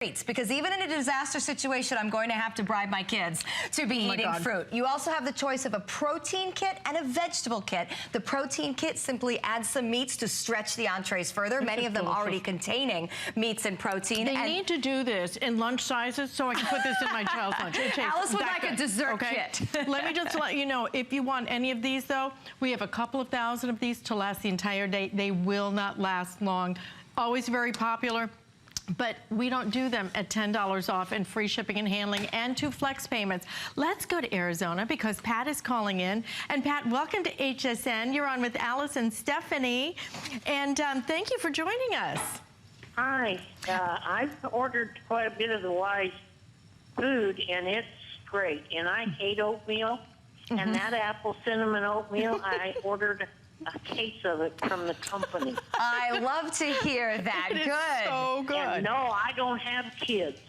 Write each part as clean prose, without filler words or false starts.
Because even in a disaster situation, I'm going to have to bribe my kids to be eating fruit. You also have the choice of a protein kit and a vegetable kit. The protein kit simply adds some meats to stretch the entrees further, many of them already containing meats and protein. They need to do this in lunch sizes so I can put this in my child's lunch. Alice would like a dessert kit. Let me just let you know, if you want any of these though, we have a couple of thousand of these to last the entire day. They will not last long. Always very popular. But we don't do them at $10 off and free shipping and handling and 2 flex payments. Let's go to Arizona because Pat is calling in. And Pat, welcome to HSN. You're on with Alice and Stephanie. And thank you for joining us. Hi. I've ordered quite a bit of the Wise food, and it's great. And I hate oatmeal. And that apple cinnamon oatmeal, I ordered a case of it from the company. I love to hear that. Good. So good. And no, I don't have kids,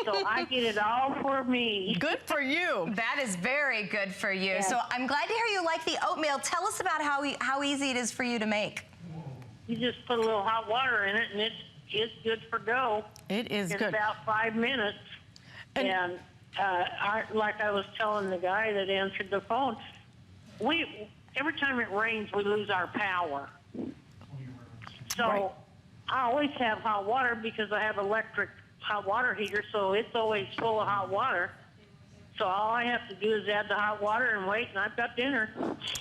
so I get it all for me. Good for you. That is very good for you. Yes. So I'm glad to hear you like the oatmeal. Tell us about how easy it is for you to make. You just put a little hot water in it, and it's good for go. It is It's good. about 5 minutes. And like I was telling the guy that answered the phone, every time it rains, we lose our power. So I always have hot water because I have electric hot water heater, so it's always full of hot water. So all I have to do is add the hot water and wait, and I've got dinner.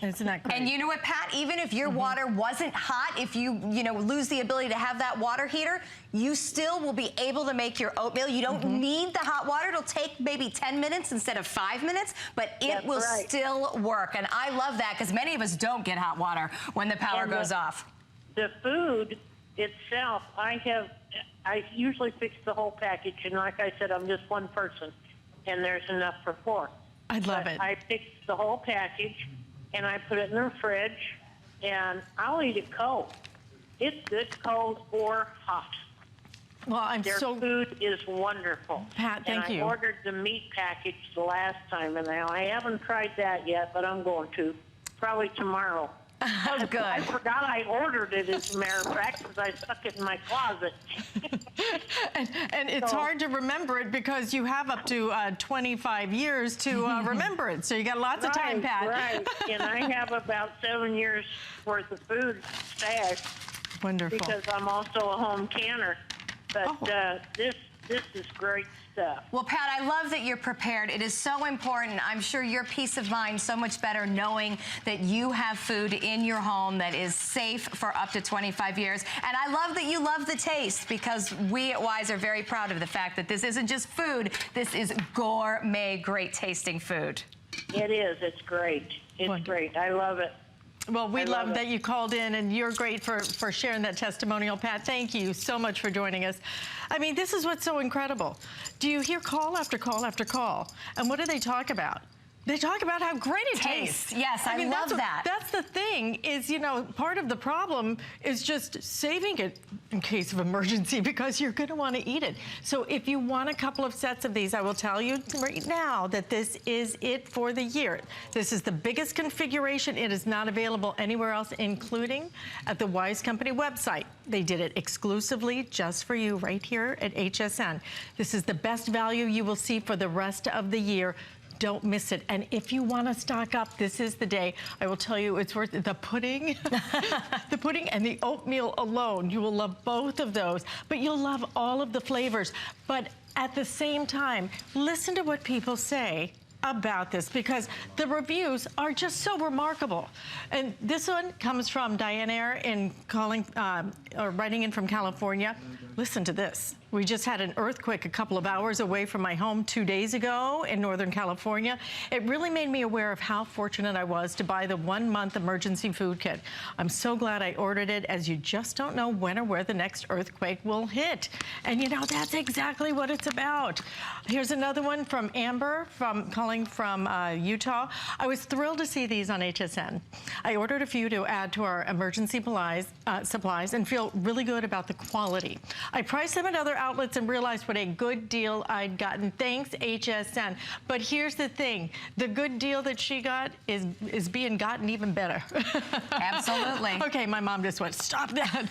Isn't that great? And you know what, Pat? Even if your water wasn't hot, if you lose the ability to have that water heater, you still will be able to make your oatmeal. You don't need the hot water. It'll take maybe 10 minutes instead of 5 minutes, but it will still work. And I love that because many of us don't get hot water when the power goes off. The food itself, I usually fix the whole package, and like I said, I'm just one person, and there's enough for 4. I love it. I fix the whole package, and I put it in the fridge, and I'll eat it cold. It's good cold or hot. Well, Their food is wonderful. Pat, thank you. I ordered the meat package the last time, and I haven't tried that yet, but I'm going to. Probably tomorrow. Oh, good. I forgot I ordered it, as a matter of fact, because I stuck it in my closet. and it's hard to remember it because you have up to 25 years to remember it. So you got lots of time, Pat. Right, and I have about 7 years worth of food stashed. Wonderful. Because I'm also a home canner. But this is great stuff. Well, Pat, I love that you're prepared. It is so important. I'm sure your peace of mind so much better knowing that you have food in your home that is safe for up to 25 years. And I love that you love the taste because we at Wise are very proud of the fact that this isn't just food. This is gourmet, great tasting food. It is. It's great. It's great. I love it. Well, we love that you called in, and you're great for sharing that testimonial, Pat. Thank you so much for joining us. I mean, this is what's so incredible. Do you hear call after call after call? And what do they talk about? They talk about how great it tastes. Yes, I mean, love that. That's the thing is, part of the problem is just saving it in case of emergency because you're going to want to eat it. So if you want a couple of sets of these, I will tell you right now that this is it for the year. This is the biggest configuration. It is not available anywhere else, including at the Wise Company website. They did it exclusively just for you right here at HSN. This is the best value you will see for the rest of the year. Don't miss it. And if you want to stock up, this is the day. I will tell you, it's worth it. The pudding, the pudding and the oatmeal alone. You will love both of those, but you'll love all of the flavors. But at the same time, listen to what people say about this because the reviews are just so remarkable. And this one comes from Diane Air writing in from California. Listen to this. We just had an earthquake a couple of hours away from my home 2 days ago in Northern California. It really made me aware of how fortunate I was to buy the 1-month emergency food kit. I'm so glad I ordered it, as you just don't know when or where the next earthquake will hit. And that's exactly what it's about. Here's another one from Amber, calling from Utah. I was thrilled to see these on HSN. I ordered a few to add to our emergency supplies and feel really good about the quality. I priced them at other outlets and realized what a good deal I'd gotten. Thanks, HSN. But here's the thing. The good deal that she got is being gotten even better. Absolutely. Okay, my mom just went, stop that.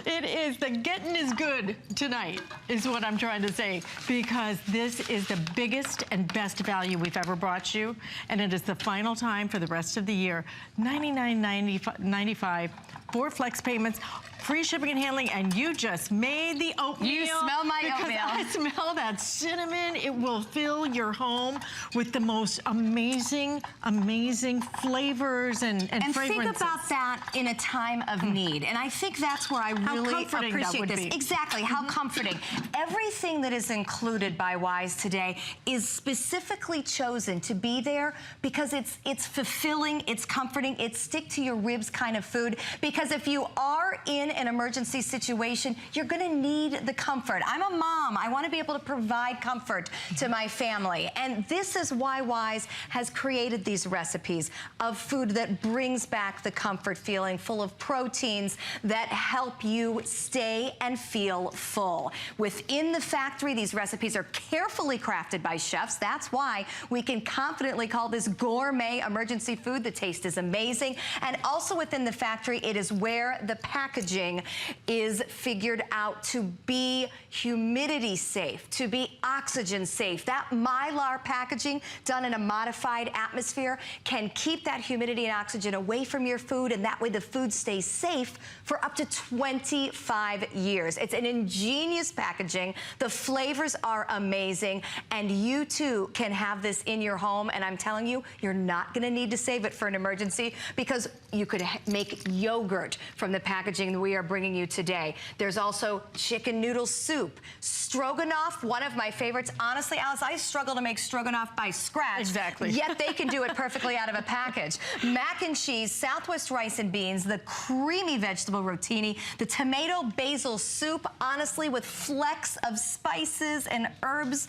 It is, the getting is good tonight, is what I'm trying to say, because this is the biggest and best value we've ever brought you, and it is the final time for the rest of the year. $99.95, 4 flex payments, free shipping and handling, and you just made the oatmeal. You smell my oatmeal. I smell that cinnamon. It will fill your home with the most amazing, amazing flavors and fragrances. And think about that in a time of need. And I think that's where I really appreciate this. Exactly, how comforting. Everything that is included by Wise today is specifically chosen to be there because it's fulfilling, it's comforting, it's stick to your ribs kind of food. Because if you are in an emergency situation, you're gonna need the comfort. I'm a mom, I wanna be able to provide comfort to my family. And this is why Wise has created these recipes of food that brings back the comfort feeling, full of proteins that help you stay and feel full. Within the factory, these recipes are carefully crafted by chefs. That's why we can confidently call this gourmet emergency food. The taste is amazing. And also within the factory, it is where the packaging is figured out to be humidity safe, to be oxygen safe. That Mylar packaging done in a modified atmosphere can keep that humidity and oxygen away from your food, and that way the food stays safe for up to 25 years. It's an ingenious packaging. The flavors are amazing, and you too can have this in your home, and I'm telling you, you're not gonna need to save it for an emergency because you could make yogurt from the packaging that we are bringing you today. There's also chicken noodle soup, stroganoff, one of my favorites. Honestly, Alice, I struggle to make stroganoff by scratch. Exactly. Yet they can do it perfectly out of a package. Mac and cheese, Southwest rice and beans, the creamy vegetable rotini, the tomato basil soup, honestly, with flecks of spices and herbs.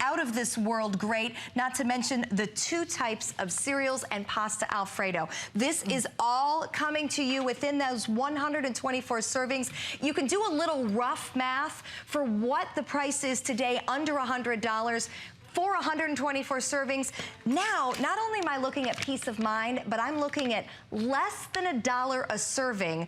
Out of this world great, not to mention the 2 types of cereals and pasta Alfredo. This is all coming to you within those 124 servings. You can do a little rough math for what the price is today, under $100. For 124 servings. Now, not only am I looking at peace of mind, but I'm looking at less than $1 a serving,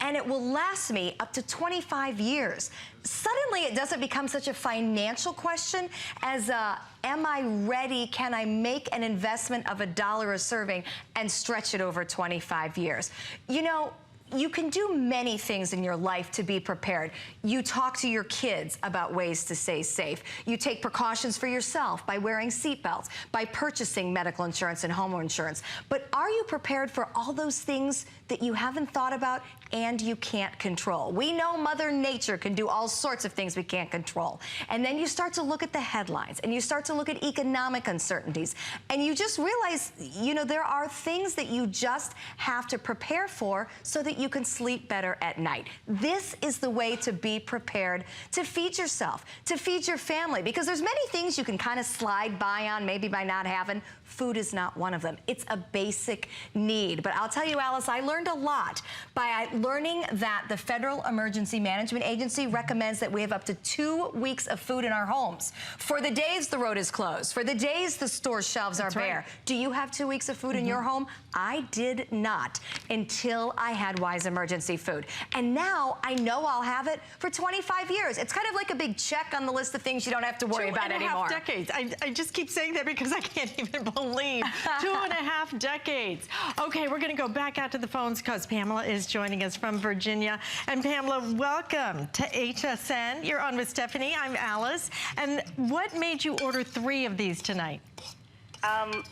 and it will last me up to 25 years. Suddenly, it doesn't become such a financial question as am I ready? Can I make an investment of $1 a serving and stretch it over 25 years? You know, you can do many things in your life to be prepared. You talk to your kids about ways to stay safe. You take precautions for yourself by wearing seatbelts, by purchasing medical insurance and home insurance. But are you prepared for all those things that you haven't thought about and you can't control? We know Mother Nature can do all sorts of things we can't control. And then you start to look at the headlines and you start to look at economic uncertainties and you just realize, you know, there are things that you just have to prepare for so that you can sleep better at night. This is the way to be prepared to feed yourself, to feed your family, because there's many things you can kind of slide by on, maybe by not having. Food is not one of them. It's a basic need. But I'll tell you, Alice, I learned a lot by learning that the Federal Emergency Management Agency recommends that we have up to 2 weeks of food in our homes. For the days the road is closed, for the days the store shelves are bare. Right. Do you have 2 weeks of food in your home? I did not until I had Wise Emergency Food. And now I know I'll have it for 25 years. It's kind of like a big check on the list of things you don't have to worry about anymore. 2.5 decades. I just keep saying that because I can't even believe 2.5 decades. Okay, we're going to go back out to the phones because Pamela is joining us from Virginia. And Pamela, welcome to HSN. You're on with Stephanie. I'm Alice. And what made you order 3 of these tonight?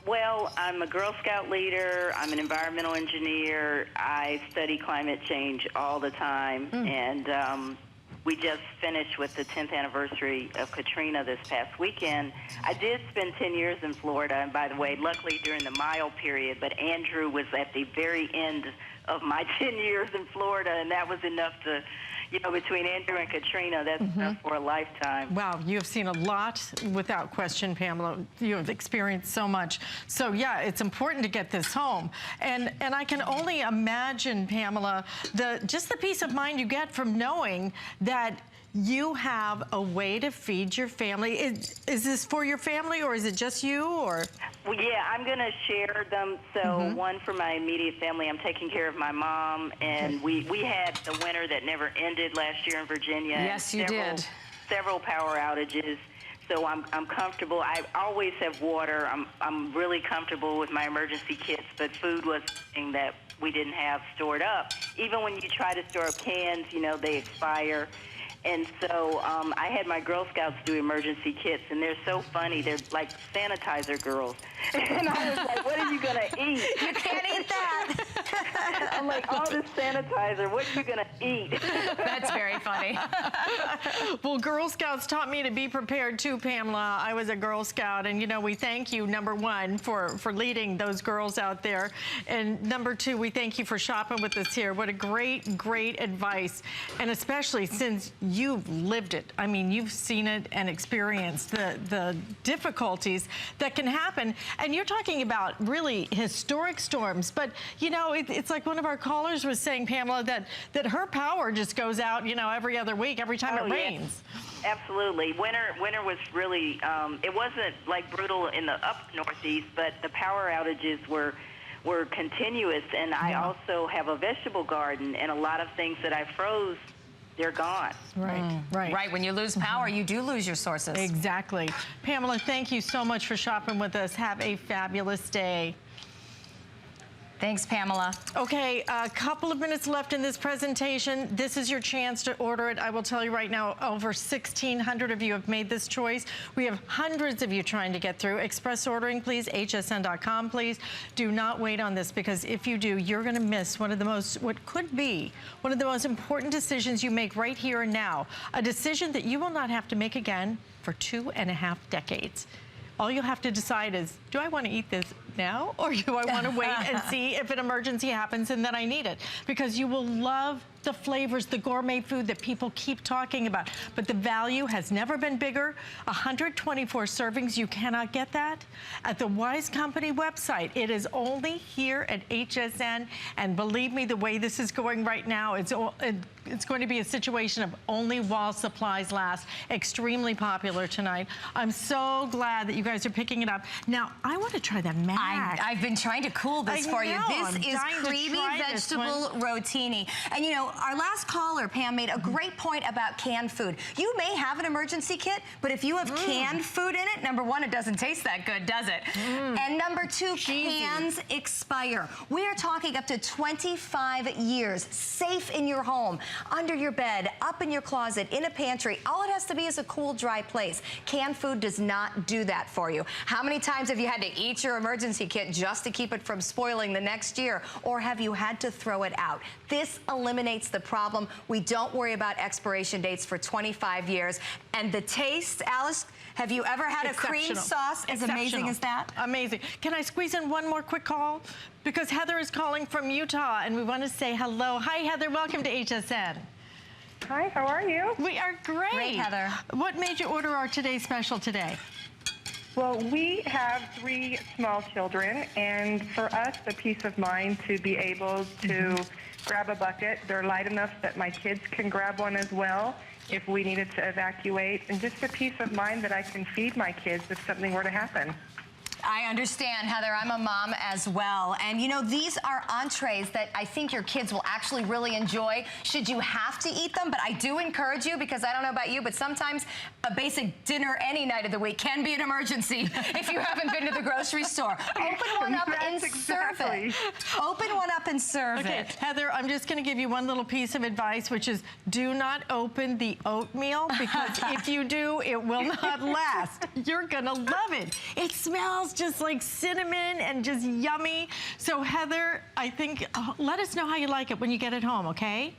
Well, I'm a Girl Scout leader. I'm an environmental engineer. I study climate change all the time. And we just finished with the 10th anniversary of Katrina this past weekend. I did spend 10 years in Florida, and by the way, luckily during the mild period, but Andrew was at the very end of my 10 years in Florida, and that was enough to, you know, between Andrew and Katrina, that's enough for a lifetime. Wow, you have seen a lot, without question, Pamela. You have experienced so much. So yeah, it's important to get this home. And I can only imagine, Pamela, just the peace of mind you get from knowing that you have a way to feed your family. Is this for your family, or is it just you, or? Well, yeah, I'm going to share them. So one for my immediate family. I'm taking care of my mom, and we had the winter that never ended last year in Virginia. Yes, you did. Several power outages. So I'm comfortable. I always have water. I'm really comfortable with my emergency kits, but food was something that we didn't have stored up. Even when you try to store up cans, you know, they expire. And so I had my Girl Scouts do emergency kits, and they're so funny. They're like sanitizer girls. And I was like, what are you going to eat? You can't eat that. I'm like, all this sanitizer, what are you going to eat? That's very funny. Well, Girl Scouts taught me to be prepared too, Pamela. I was a Girl Scout, and, you know, we thank you, number one, for leading those girls out there. And number two, we thank you for shopping with us here. What a great, great advice. And especially since you've lived it. I mean, you've seen it and experienced the difficulties that can happen. And you're talking about really historic storms. But, you know, it's like one of our callers was saying, Pamela, that her power just goes out, you know, every other week, every time it rains. Absolutely. Winter was really, it wasn't like brutal in the up northeast, but the power outages were continuous. And I also have a vegetable garden, and a lot of things that I froze, they're gone. Right, right. Right, when you lose power, you do lose your sources. Exactly. Pamela, thank you so much for shopping with us. Have a fabulous day. Thanks, Pamela. Okay, a couple of minutes left in this presentation. This is your chance to order it. I will tell you right now, over 1,600 of you have made this choice. We have hundreds of you trying to get through. Express ordering, please. hsn.com, please. Do not wait on this, because if you do, you're going to miss one of the most, what could be one of the most important decisions you make right here and now. A decision that you will not have to make again for 2.5 decades. All you'll have to decide is, do I want to eat this now, or do I want to wait and see if an emergency happens and then I need it? Because you will love the flavors, the gourmet food that people keep talking about. But the value has never been bigger. 124 servings, you cannot get that at the Wise Company website. It is only here at HSN, and believe me, the way this is going right now, it's going to be a situation of only while supplies last. Extremely popular tonight. I'm so glad that you guys are picking it up. Now, I want to try the mac. I've been trying to cool this for you. This is creamy vegetable rotini. And you know, our last caller, Pam, made a great point about canned food. You may have an emergency kit, but if you have canned food in it, number one, it doesn't taste that good, does it? And number two, cans expire. We are talking up to 25 years, safe in your home, under your bed, up in your closet, in a pantry. All it has to be is a cool, dry place. Canned food does not do that for you. How many times have you had to eat your emergency kit just to keep it from spoiling the next year? Or have you had to throw it out? This eliminates the problem. We don't worry about expiration dates for 25 years. And the taste, Alice, have you ever had a cream sauce as amazing as that? Amazing. Can I squeeze in one more quick call? Because Heather is calling from Utah, and we want to say hello. Hi, Heather. Welcome to HSN. Hi, how are you? We are great. Great, Heather. What made you order our today's special today? Well, we have 3 small children, and for us, the peace of mind to be able to grab a bucket. They're light enough that my kids can grab one as well if we needed to evacuate, and just the peace of mind that I can feed my kids if something were to happen. I understand, Heather. I'm a mom as well. And, you know, these are entrees that I think your kids will actually really enjoy should you have to eat them. But I do encourage you, because I don't know about you, but sometimes a basic dinner any night of the week can be an emergency if you haven't been to the grocery store. Open one up and serve it. Open one up and serve it. Heather, I'm just going to give you one little piece of advice, which is do not open the oatmeal, because if you do, it will not last. You're going to love it. It smells just like cinnamon and just yummy. So Heather, I think, let us know how you like it when you get it home, okay?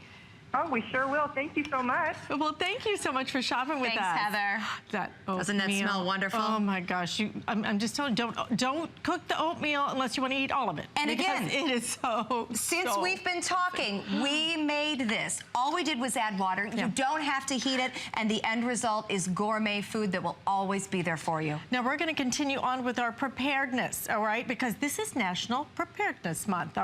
Oh, we sure will. Thank you so much. Well, thank you so much for shopping with us. Thanks, Heather. That Doesn't that smell wonderful? Oh my gosh! I'm just telling you, don't cook the oatmeal unless you want to eat all of it. And again, it is since we've been talking, we made this. All we did was add water. You don't have to heat it, and the end result is gourmet food that will always be there for you. Now we're going to continue on with our preparedness, all right? Because this is National Preparedness Month.